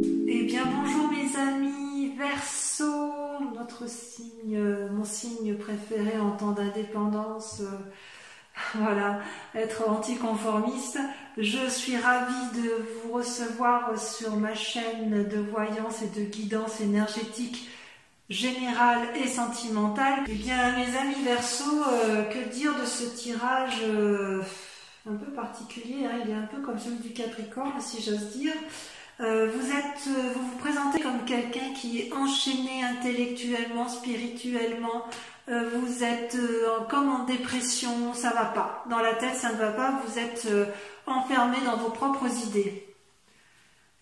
Eh bien bonjour mes amis, Verseau, notre signe, mon signe préféré en temps d'indépendance, voilà, être anticonformiste. Je suis ravie de vous recevoir sur ma chaîne de voyance et de guidance énergétique générale et sentimentale. Eh bien mes amis Verseau, que dire de ce tirage un peu particulier, hein, il est un peu comme celui du Capricorne si j'ose dire. Vous vous présentez comme quelqu'un qui est enchaîné intellectuellement, spirituellement. Vous êtes comme en dépression, ça va pas. Dans la tête, ça ne va pas. Vous êtes enfermé dans vos propres idées.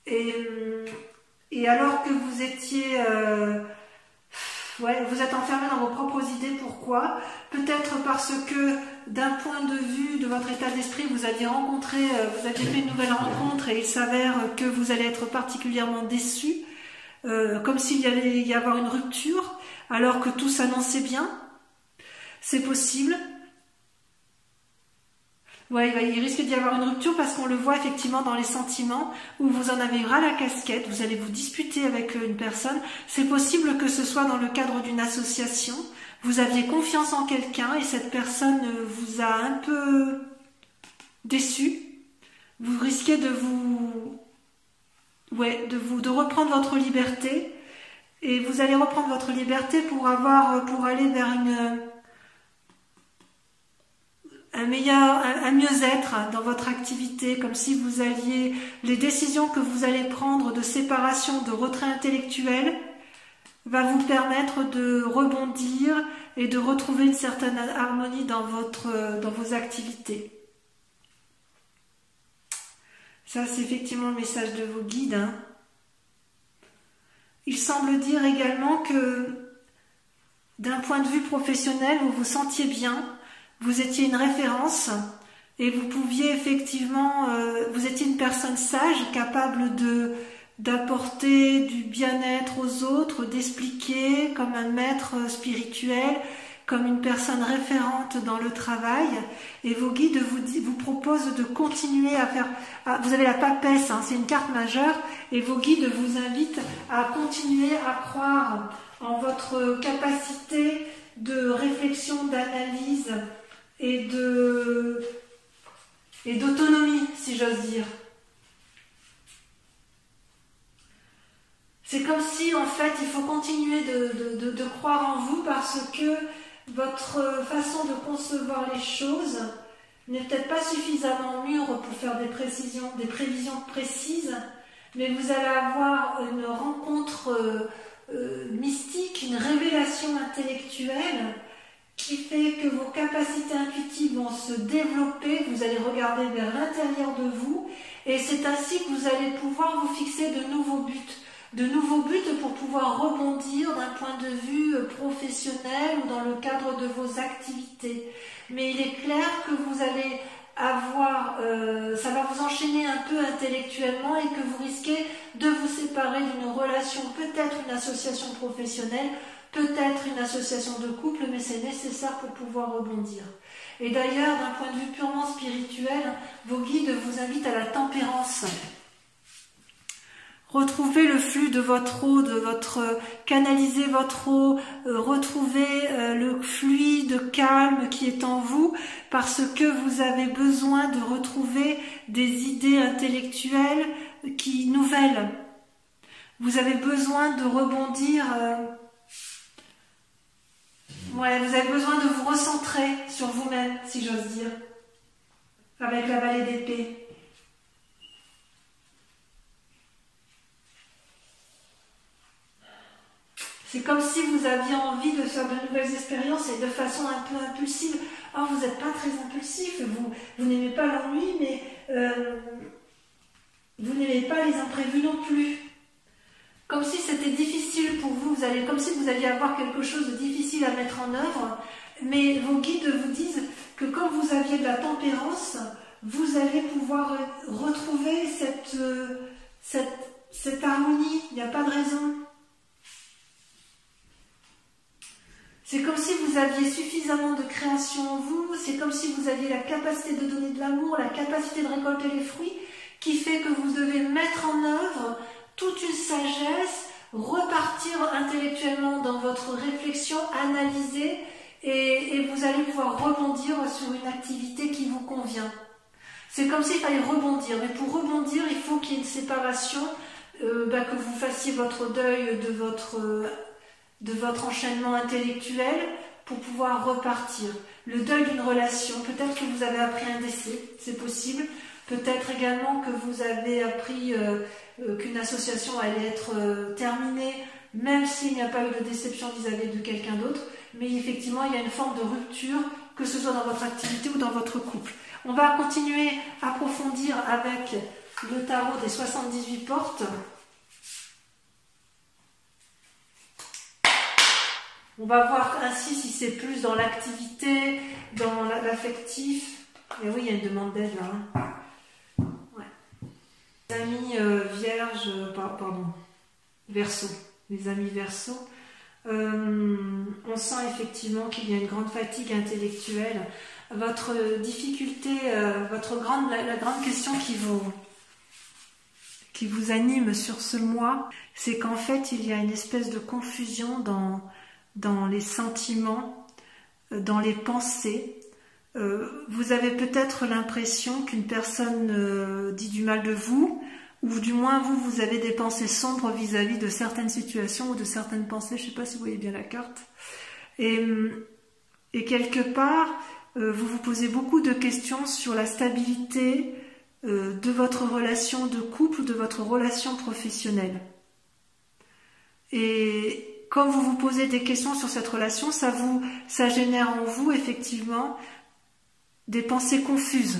Et alors que vous étiez, vous êtes enfermé dans vos propres idées. Pourquoi? Peut-être parce que d'un point de vue de votre état d'esprit, vous aviez fait une nouvelle rencontre et il s'avère que vous allez être particulièrement déçu, comme s'il y allait y avoir une rupture, alors que tout s'annonçait bien. C'est possible. Ouais, il risque d'y avoir une rupture parce qu'on le voit effectivement dans les sentiments où vous en avez ras la casquette, vous allez vous disputer avec une personne. C'est possible que ce soit dans le cadre d'une association. Vous aviez confiance en quelqu'un et cette personne vous a un peu déçu. Vous risquez de reprendre votre liberté et vous allez reprendre votre liberté pour aller vers un mieux-être dans votre activité, comme si vous alliez, les décisions que vous allez prendre de séparation, de retrait intellectuel, va vous permettre de rebondir et de retrouver une certaine harmonie dans vos activités. Ça, c'est effectivement le message de vos guides, hein. Il semble dire également que d'un point de vue professionnel, vous vous sentiez bien, vous étiez une référence et vous pouviez effectivement, vous étiez une personne sage, capable d'apporter du bien-être aux autres, d'expliquer comme un maître spirituel, comme une personne référente dans le travail. Et vos guides vous proposent de continuer à faire... vous avez la papesse, hein, c'est une carte majeure, et vos guides vous invitent à continuer à croire en votre capacité de réflexion, d'analyse et d'autonomie, si j'ose dire. C'est comme si, en fait, il faut continuer de croire en vous parce que votre façon de concevoir les choses n'est peut-être pas suffisamment mûre pour faire des prévisions précises, mais vous allez avoir une rencontre mystique, une révélation intellectuelle qui fait que vos capacités intuitives vont se développer, vous allez regarder vers l'intérieur de vous, et c'est ainsi que vous allez pouvoir vous fixer de nouveaux buts pour pouvoir rebondir d'un point de vue professionnel ou dans le cadre de vos activités. Mais il est clair que vous allez ça va vous enchaîner un peu intellectuellement et que vous risquez de vous séparer d'une relation, peut-être une association professionnelle, peut-être une association de couple, mais c'est nécessaire pour pouvoir rebondir. Et d'ailleurs, d'un point de vue purement spirituel, vos guides vous invitent à la tempérance. Retrouvez le flux de votre eau, canalisez votre eau, retrouvez le fluide calme qui est en vous parce que vous avez besoin de retrouver des idées intellectuelles nouvelles. Vous avez besoin de rebondir, vous avez besoin de vous recentrer sur vous-même, si j'ose dire, avec la vallée d'épée. C'est comme si vous aviez envie de faire de nouvelles expériences et de façon un peu impulsive. Oh, vous n'êtes pas très impulsif, vous n'aimez pas l'ennui, mais vous n'aimez pas les imprévus non plus. Comme si c'était difficile pour vous, comme si vous alliez avoir quelque chose de difficile à mettre en œuvre, mais vos guides vous disent que quand vous aviez de la tempérance, vous allez pouvoir retrouver cette harmonie, il n'y a pas de raison. C'est comme si vous aviez suffisamment de création en vous, c'est comme si vous aviez la capacité de donner de l'amour, la capacité de récolter les fruits, qui fait que vous devez mettre en œuvre toute une sagesse, repartir intellectuellement dans votre réflexion, analyser et vous allez pouvoir rebondir sur une activité qui vous convient. C'est comme s'il fallait rebondir, mais pour rebondir, il faut qu'il y ait une séparation, que vous fassiez votre deuil de votre enchaînement intellectuel pour pouvoir repartir. Le deuil d'une relation, peut-être que vous avez appris un décès, c'est possible. Peut-être également que vous avez appris qu'une association allait être terminée, même s'il n'y a pas eu de déception vis-à-vis de quelqu'un d'autre. Mais effectivement, il y a une forme de rupture, que ce soit dans votre activité ou dans votre couple. On va continuer à approfondir avec le tarot des 78 portes. On va voir ainsi si c'est plus dans l'activité, dans l'affectif. Et oui, il y a une demande d'aide là. Hein. Ouais. Les amis vierges, pardon, Verseau. Les amis Verseau. On sent effectivement qu'il y a une grande fatigue intellectuelle. Votre difficulté, la grande question qui vous anime sur ce mois, c'est qu'en fait il y a une espèce de confusion dans les sentiments, dans les pensées. Vous avez peut-être l'impression qu'une personne dit du mal de vous, ou du moins vous avez des pensées sombres vis-à-vis de certaines situations ou de certaines pensées. Je ne sais pas si vous voyez bien la carte. Et quelque part, vous vous posez beaucoup de questions sur la stabilité de votre relation de couple ou de votre relation professionnelle. Et comme vous vous posez des questions sur cette relation, ça génère en vous effectivement des pensées confuses.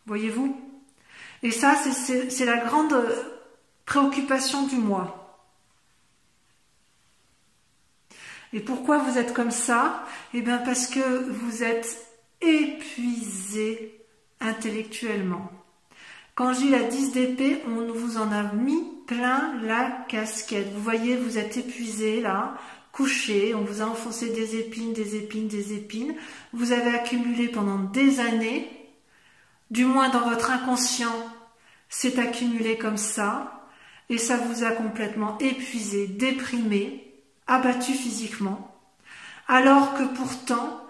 Voyez-vous ? Et ça, c'est la grande préoccupation du mois. Et pourquoi vous êtes comme ça? Eh bien parce que vous êtes épuisé intellectuellement. Quand j'ai la 10 d'épée, on vous en a mis plein la casquette. Vous voyez, vous êtes épuisé là, couché, on vous a enfoncé des épines, des épines, des épines. Vous avez accumulé pendant des années, du moins dans votre inconscient, c'est accumulé comme ça, et ça vous a complètement épuisé, déprimé, abattu physiquement, alors que pourtant,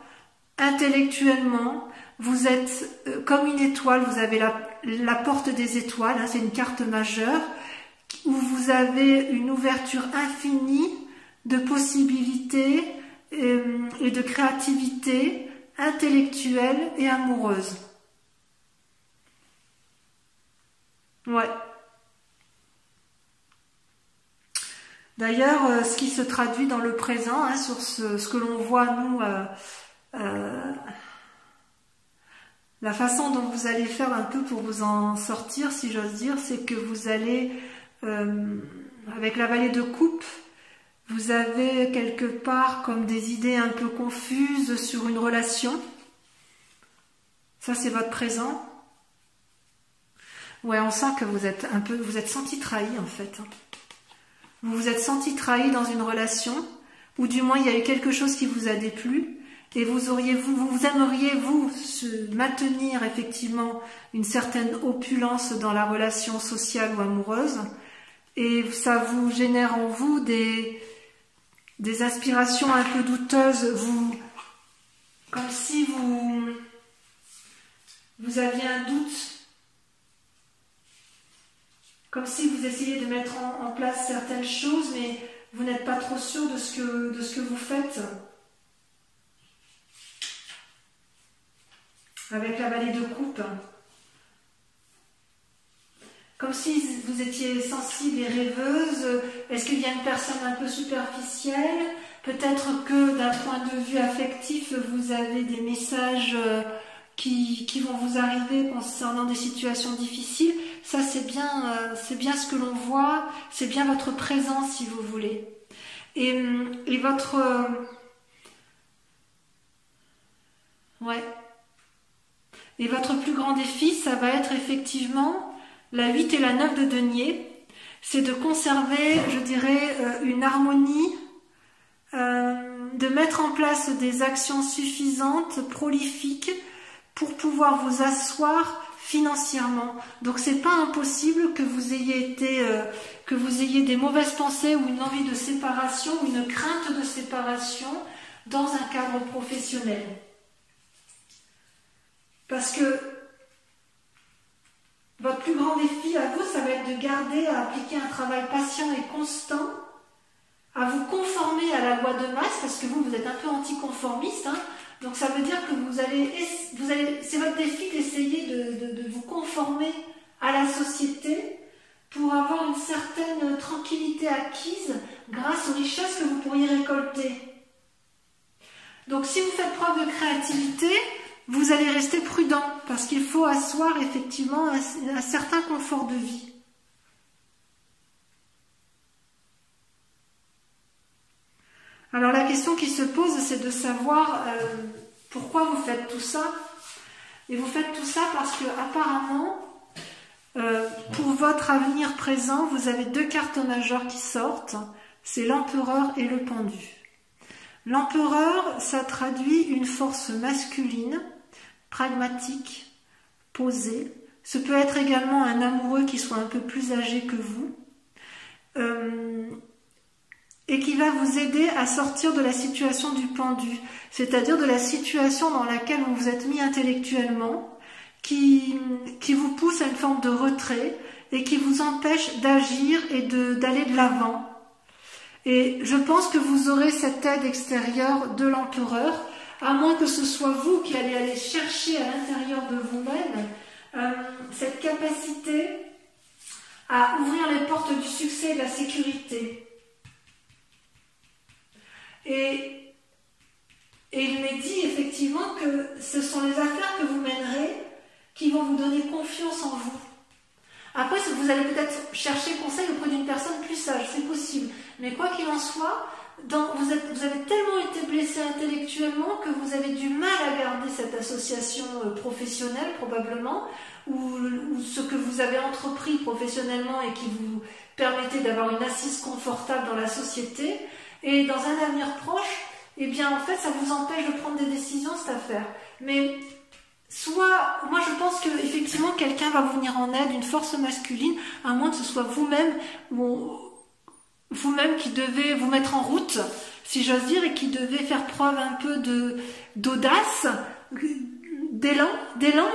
intellectuellement, vous êtes comme une étoile, vous avez la porte des étoiles, hein, c'est une carte majeure, où vous avez une ouverture infinie de possibilités et de créativité intellectuelle et amoureuse. Ouais. D'ailleurs, ce qui se traduit dans le présent, hein, sur ce que l'on voit, nous, la façon dont vous allez faire un peu pour vous en sortir, si j'ose dire, c'est que vous allez, avec la vallée de coupe, vous avez quelque part comme des idées un peu confuses sur une relation. Ça, c'est votre présent. Ouais, on sent que vous êtes senti trahi en fait. Vous vous êtes senti trahi dans une relation, ou du moins il y a eu quelque chose qui vous a déplu, et vous aimeriez maintenir effectivement une certaine opulence dans la relation sociale ou amoureuse, et ça vous génère en vous des aspirations un peu douteuses, comme si vous aviez un doute. Comme si vous essayez de mettre en place certaines choses, mais vous n'êtes pas trop sûr de ce que vous faites. Avec la vallée de coupe. Comme si vous étiez sensible et rêveuse. Est-ce qu'il y a une personne un peu superficielle? Peut-être que d'un point de vue affectif, vous avez des messages qui vont vous arriver concernant des situations difficiles. Ça, c'est bien ce que l'on voit, c'est bien votre présence, si vous voulez. Et votre... ouais. Et votre plus grand défi, ça va être effectivement la 8 et la 9 de denier. C'est de conserver, je dirais, une harmonie, de mettre en place des actions suffisantes, prolifiques, pour pouvoir vous asseoir financièrement. Donc c'est pas impossible que vous ayez des mauvaises pensées ou une envie de séparation ou une crainte de séparation dans un cadre professionnel. Parce que votre plus grand défi à vous, ça va être de garder à appliquer un travail patient et constant, à vous conformer à la loi de masse, parce que vous êtes un peu anticonformiste, hein. Donc ça veut dire que c'est votre défi d'essayer de vous conformer à la société pour avoir une certaine tranquillité acquise grâce aux richesses que vous pourriez récolter. Donc si vous faites preuve de créativité, vous allez rester prudent parce qu'il faut asseoir effectivement un certain confort de vie. Alors la question qui se pose, c'est de savoir pourquoi vous faites tout ça. Et vous faites tout ça parce que apparemment, pour votre avenir présent, vous avez deux cartes majeures qui sortent. C'est l'empereur et le pendu. L'empereur, ça traduit une force masculine, pragmatique, posée. Ce peut être également un amoureux qui soit un peu plus âgé que vous. Et qui va vous aider à sortir de la situation du pendu, c'est-à-dire de la situation dans laquelle vous vous êtes mis intellectuellement, qui vous pousse à une forme de retrait et qui vous empêche d'agir et d'aller de l'avant. Et je pense que vous aurez cette aide extérieure de l'empereur, à moins que ce soit vous qui allez aller chercher à l'intérieur de vous-même cette capacité à ouvrir les portes du succès et de la sécurité. Et il m'est dit effectivement que ce sont les affaires que vous mènerez qui vont vous donner confiance en vous. Après, vous allez peut-être chercher conseil auprès d'une personne plus sage, c'est possible. Mais quoi qu'il en soit, vous avez tellement été blessé intellectuellement que vous avez du mal à garder cette association professionnelle probablement, ou ce que vous avez entrepris professionnellement et qui vous permettait d'avoir une assise confortable dans la société. Et dans un avenir proche, eh bien en fait ça vous empêche de prendre des décisions cette affaire. Mais moi je pense que effectivement quelqu'un va vous venir en aide, une force masculine, à moins que ce soit vous-même qui devez vous mettre en route, si j'ose dire, et qui devez faire preuve un peu d'audace, d'élan,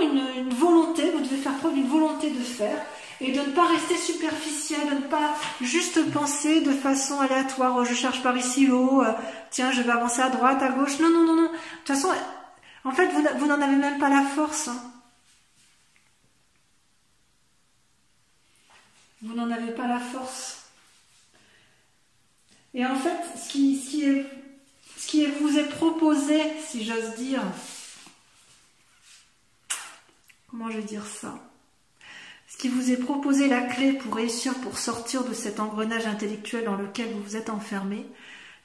une volonté. Vous devez faire preuve d'une volonté de faire. Et de ne pas rester superficiel, de ne pas juste penser de façon aléatoire. Oh, je cherche par ici l'eau, tiens, je vais avancer à droite, à gauche. Non, non, non, non. De toute façon, en fait, vous n'en avez même pas la force. Hein. Vous n'en avez pas la force. Et en fait, ce qui vous est proposé, si j'ose dire, comment je vais dire ça ? Ce qui vous est proposé, la clé pour réussir, pour sortir de cet engrenage intellectuel dans lequel vous vous êtes enfermé,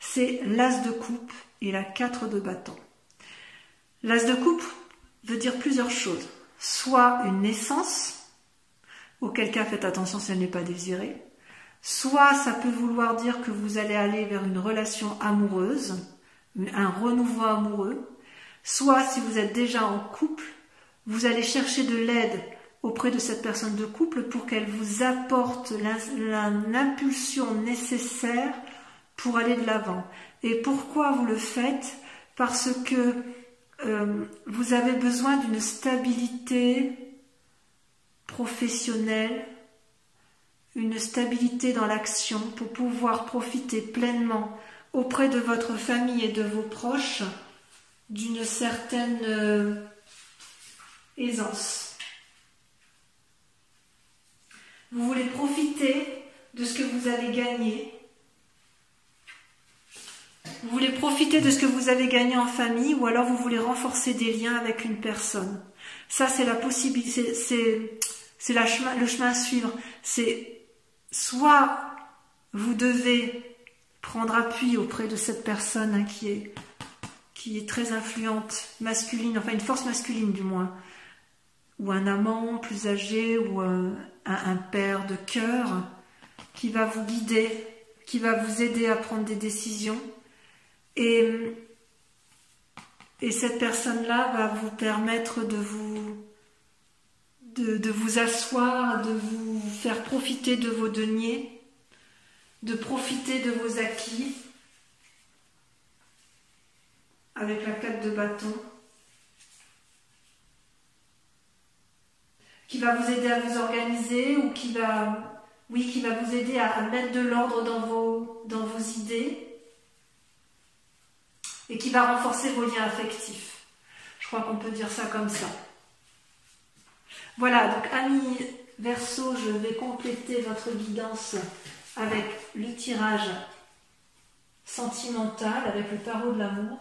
c'est l'as de coupe et la 4 de bâton. L'as de coupe veut dire plusieurs choses. Soit une naissance, auquel cas faites attention si elle n'est pas désirée. Soit ça peut vouloir dire que vous allez aller vers une relation amoureuse, un renouveau amoureux. Soit si vous êtes déjà en couple, vous allez chercher de l'aide auprès de cette personne de couple pour qu'elle vous apporte l'impulsion nécessaire pour aller de l'avant. Et pourquoi vous le faites? Parce que vous avez besoin d'une stabilité professionnelle, une stabilité dans l'action pour pouvoir profiter pleinement auprès de votre famille et de vos proches d'une certaine aisance. Vous voulez profiter de ce que vous avez gagné. Vous voulez profiter de ce que vous avez gagné en famille, ou alors vous voulez renforcer des liens avec une personne. Ça, c'est la possibilité, c'est le chemin à suivre. C'est soit vous devez prendre appui auprès de cette personne hein, qui est très influente, masculine, enfin une force masculine du moins, ou un amant plus âgé, ou un père de cœur qui va vous guider, qui va vous aider à prendre des décisions. Et cette personne-là va vous permettre de vous asseoir, de vous faire profiter de vos deniers, de profiter de vos acquis, avec la 4 de bâton, qui va vous aider à vous organiser ou qui va vous aider à mettre de l'ordre dans vos idées et qui va renforcer vos liens affectifs. Je crois qu'on peut dire ça comme ça. Voilà, donc amis Verseau, je vais compléter votre guidance avec le tirage sentimental, avec le tarot de l'amour.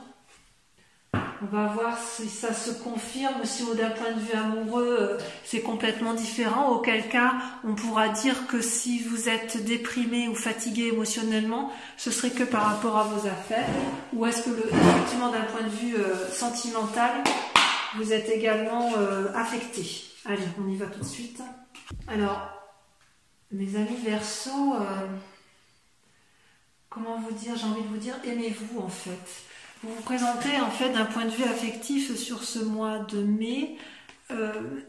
On va voir si ça se confirme, si d'un point de vue amoureux, c'est complètement différent. Auquel cas, on pourra dire que si vous êtes déprimé ou fatigué émotionnellement, ce serait que par rapport à vos affaires. Ou est-ce que, effectivement, d'un point de vue sentimental, vous êtes également affecté. Allez, on y va tout de suite. Alors, mes amis Verseau, comment vous dire, j'ai envie de vous dire, aimez-vous en fait. Vous vous présentez en fait d'un point de vue affectif sur ce mois de mai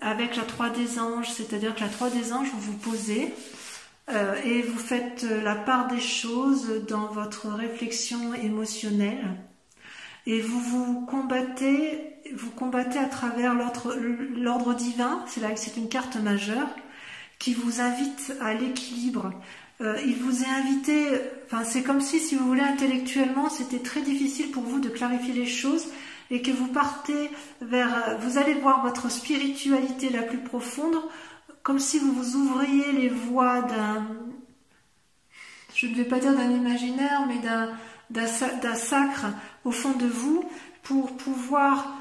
avec la 3 des anges, c'est-à-dire que la 3 des anges, vous vous posez et vous faites la part des choses dans votre réflexion émotionnelle et vous combattez à travers l'ordre divin, c'est une carte majeure qui vous invite à l'équilibre. Il vous est invité, c'est comme si vous voulez, intellectuellement, c'était très difficile pour vous de clarifier les choses et que vous partez vous allez voir votre spiritualité la plus profonde, comme si vous vous ouvriez les voies je ne vais pas dire d'un imaginaire, mais d'un sacre au fond de vous pour pouvoir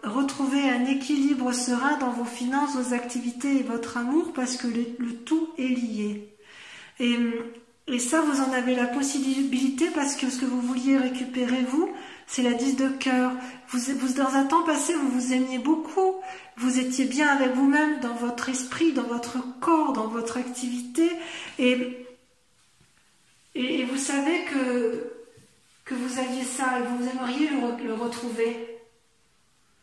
retrouver un équilibre serein dans vos finances, vos activités et votre amour, parce que le tout est lié. Et ça, vous en avez la possibilité parce que ce que vous vouliez récupérer, vous, c'est la 10 de cœur. Vous, dans un temps passé, vous vous aimiez beaucoup. Vous étiez bien avec vous-même, dans votre esprit, dans votre corps, dans votre activité. Et vous savez que vous aviez ça et vous aimeriez le retrouver.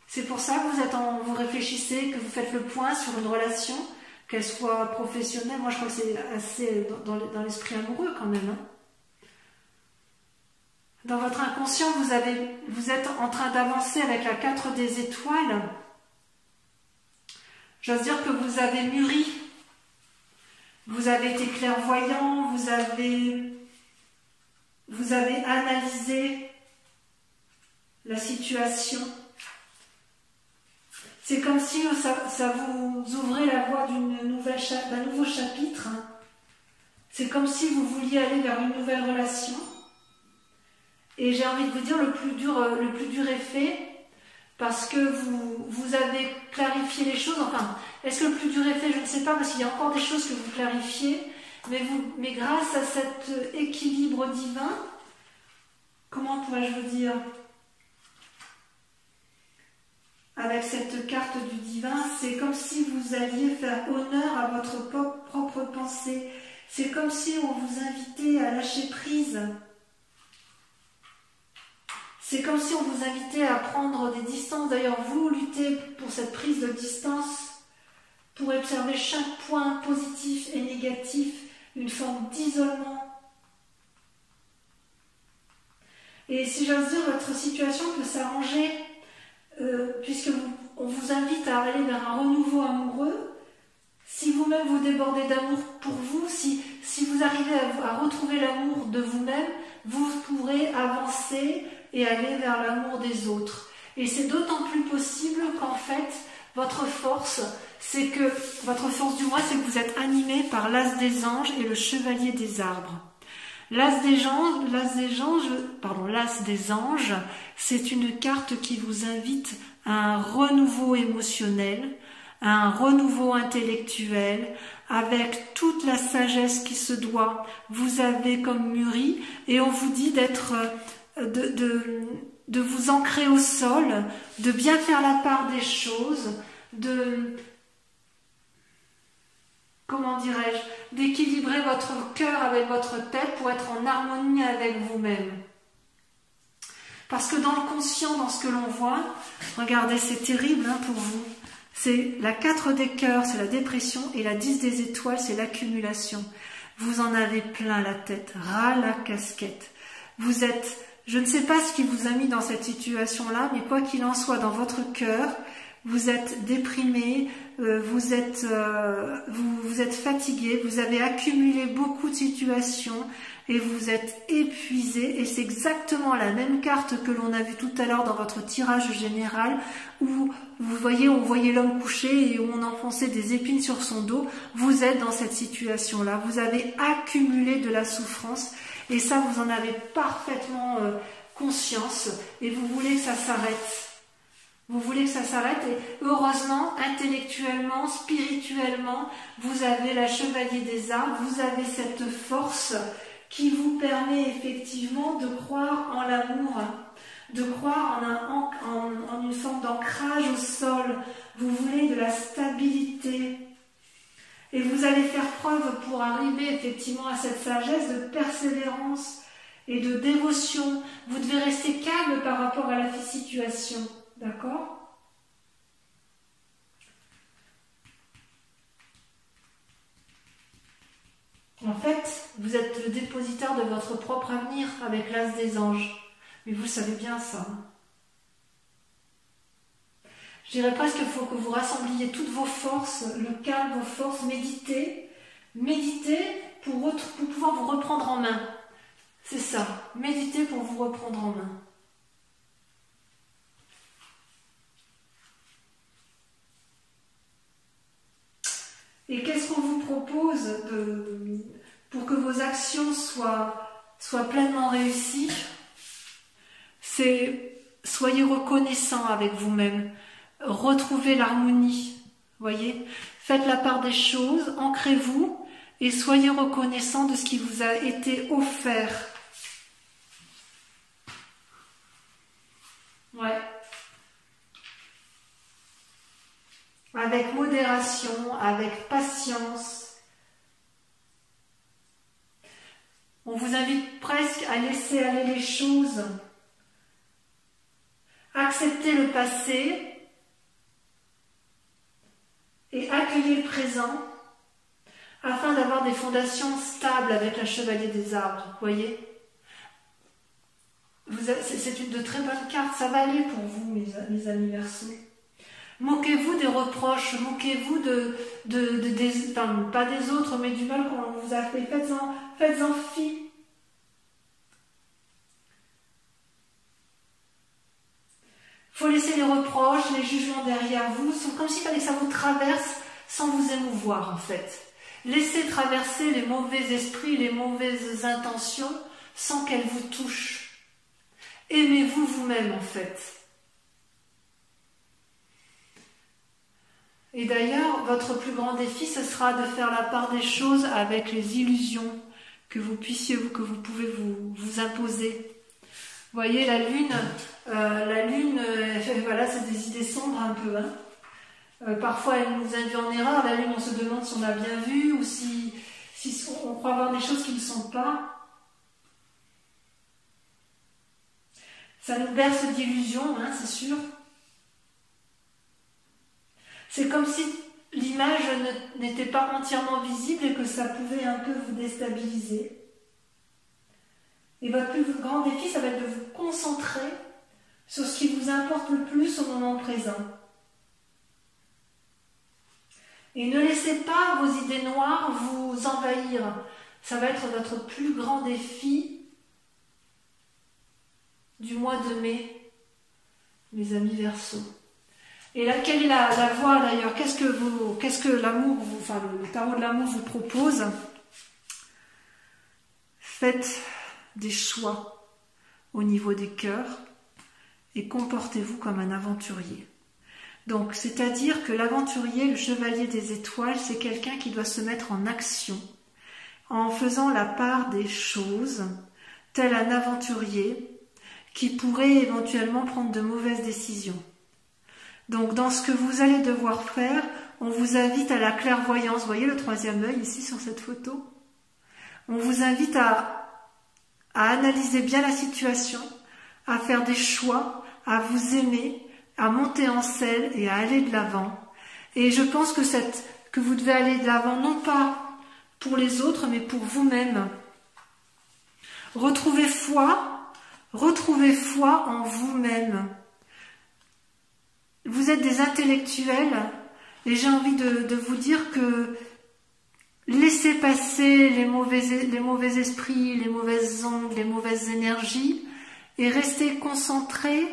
C'est pour ça que vous réfléchissez, que vous faites le point sur une relation, qu'elle soit professionnelle. Moi, je crois que c'est assez dans l'esprit amoureux quand même. Hein. Dans votre inconscient, vous êtes en train d'avancer avec la 4 des étoiles. J'ose dire que vous avez mûri. Vous avez été clairvoyant, vous avez analysé la situation. C'est comme si ça vous ouvrait la voie d'un nouveau chapitre. C'est comme si vous vouliez aller vers une nouvelle relation. Et j'ai envie de vous dire, le plus dur est fait, parce que vous avez clarifié les choses. Enfin, est-ce que le plus dur est fait? Je ne sais pas, parce qu'il y a encore des choses que vous clarifiez. Mais grâce à cet équilibre divin, comment pourrais-je vous dire? Avec cette carte du divin, c'est comme si vous alliez faire honneur à votre propre pensée. C'est comme si on vous invitait à lâcher prise. C'est comme si on vous invitait à prendre des distances. D'ailleurs, vous luttez pour cette prise de distance, pour observer chaque point positif et négatif, une forme d'isolement. Et si j'ose dire, votre situation peut s'arranger puisque on vous invite à aller vers un renouveau amoureux. Si vous-même vous débordez d'amour pour vous, si vous arrivez à retrouver l'amour de vous-même, vous pourrez avancer et aller vers l'amour des autres. Et c'est d'autant plus possible qu'en fait, votre force du moins, c'est que vous êtes animé par l'as des anges et le chevalier des arbres. L'as des anges, c'est une carte qui vous invite à un renouveau émotionnel, à un renouveau intellectuel, avec toute la sagesse qui se doit. Vous avez comme mûri, et on vous dit de vous ancrer au sol, de bien faire la part des choses, d'équilibrer votre cœur avec votre tête pour être en harmonie avec vous-même. Parce que dans le conscient, dans ce que l'on voit, regardez, c'est terrible pour vous. C'est la 4 des cœurs, c'est la dépression, et la 10 des étoiles, c'est l'accumulation. Vous en avez plein la tête, ras la casquette. Vous êtes, je ne sais pas ce qui vous a mis dans cette situation-là, mais quoi qu'il en soit, dans votre cœur, vous êtes déprimé, vous êtes fatigué, vous avez accumulé beaucoup de situations et vous êtes épuisé. Et c'est exactement la même carte que l'on a vue tout à l'heure dans votre tirage général où vous voyez, on voyait l'homme couché et où on enfonçait des épines sur son dos. Vous êtes dans cette situation-là. Vous avez accumulé de la souffrance et ça, vous en avez parfaitement conscience et vous voulez que ça s'arrête. Vous voulez que ça s'arrête et heureusement, intellectuellement, spirituellement, vous avez la chevalier des arbres, vous avez cette force qui vous permet effectivement de croire en l'amour, de croire en une forme d'ancrage au sol. Vous voulez de la stabilité. Et vous allez faire preuve pour arriver effectivement à cette sagesse de persévérance et de dévotion. Vous devez rester calme par rapport à la situation. D'accord? En fait, vous êtes le dépositaire de votre propre avenir avec l'as des anges. Mais vous savez bien ça. Je dirais presque qu'il faut que vous rassembliez toutes vos forces, le calme, vos forces, méditez. Méditez pour pouvoir vous reprendre en main. C'est ça. Méditez pour vous reprendre en main. Et qu'est-ce qu'on vous propose pour que vos actions soient pleinement réussies? C'est soyez reconnaissant avec vous-même, retrouvez l'harmonie, voyez, faites la part des choses, ancrez-vous et soyez reconnaissant de ce qui vous a été offert. Ouais. Avec modération, avec patience. On vous invite presque à laisser aller les choses. Accepter le passé et accueillir le présent afin d'avoir des fondations stables avec la chevalier des arbres. Voyez, c'est une de très bonnes cartes. Ça va aller pour vous, mes amis Verseaux. Moquez-vous des reproches, moquez-vous pas des autres, mais du mal qu'on vous a fait. Faites-en fi. Il faut laisser les reproches, les jugements derrière vous. C'est comme s'il fallait que ça vous traverse sans vous émouvoir, en fait. Laissez traverser les mauvais esprits, les mauvaises intentions, sans qu'elles vous touchent. Aimez-vous vous-même, en fait. Et d'ailleurs, votre plus grand défi, ce sera de faire la part des choses avec les illusions que vous pouvez vous imposer. Vous voyez, la lune, voilà, c'est des idées sombres un peu. Hein. Parfois, elle nous induit en erreur. La lune, on se demande si on a bien vu ou si on croit voir des choses qui ne sont pas. Ça nous berce d'illusions, hein, c'est sûr. C'est comme si l'image n'était pas entièrement visible et que ça pouvait un peu vous déstabiliser. Et votre plus grand défi, ça va être de vous concentrer sur ce qui vous importe le plus au moment présent. Et ne laissez pas vos idées noires vous envahir. Ça va être votre plus grand défi du mois de mai, mes amis Verseaux. Et là, quelle est la voie d'ailleurs? Qu'est-ce que l'amour, le tarot de l'amour vous propose? Faites des choix au niveau des cœurs et comportez-vous comme un aventurier. Donc, c'est-à-dire que l'aventurier, le chevalier des étoiles, c'est quelqu'un qui doit se mettre en action en faisant la part des choses, tel un aventurier qui pourrait éventuellement prendre de mauvaises décisions. Donc, dans ce que vous allez devoir faire, on vous invite à la clairvoyance. Vous voyez le troisième œil ici sur cette photo? On vous invite à analyser bien la situation, à faire des choix, à vous aimer, à monter en selle et à aller de l'avant. Et je pense que vous devez aller de l'avant, non pas pour les autres, mais pour vous-même. Retrouvez foi en vous-même. Vous êtes des intellectuels et j'ai envie de vous dire que laissez passer les mauvais esprits, les mauvaises ondes, les mauvaises énergies et restez concentrés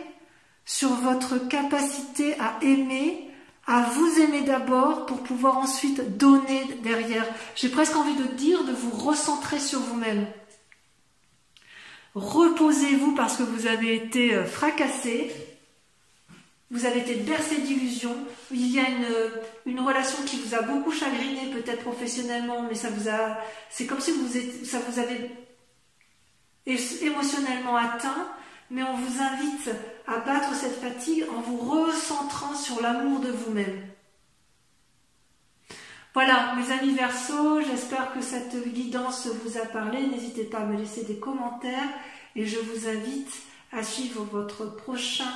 sur votre capacité à aimer, à vous aimer d'abord pour pouvoir ensuite donner derrière. J'ai presque envie de dire de vous recentrer sur vous-même. Reposez-vous parce que vous avez été fracassé, vous avez été bercé d'illusions, il y a une relation qui vous a beaucoup chagriné, peut-être professionnellement, mais c'est comme si ça vous avait émotionnellement atteint, mais on vous invite à battre cette fatigue en vous recentrant sur l'amour de vous-même. Voilà, mes amis Verseaux, j'espère que cette guidance vous a parlé. N'hésitez pas à me laisser des commentaires et je vous invite à suivre votre prochain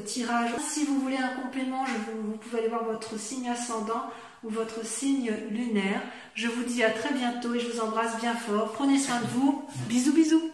tirage. Si vous voulez un complément, vous pouvez aller voir votre signe ascendant ou votre signe lunaire. Je vous dis à très bientôt et je vous embrasse bien fort. Prenez soin de vous. Bisous, bisous.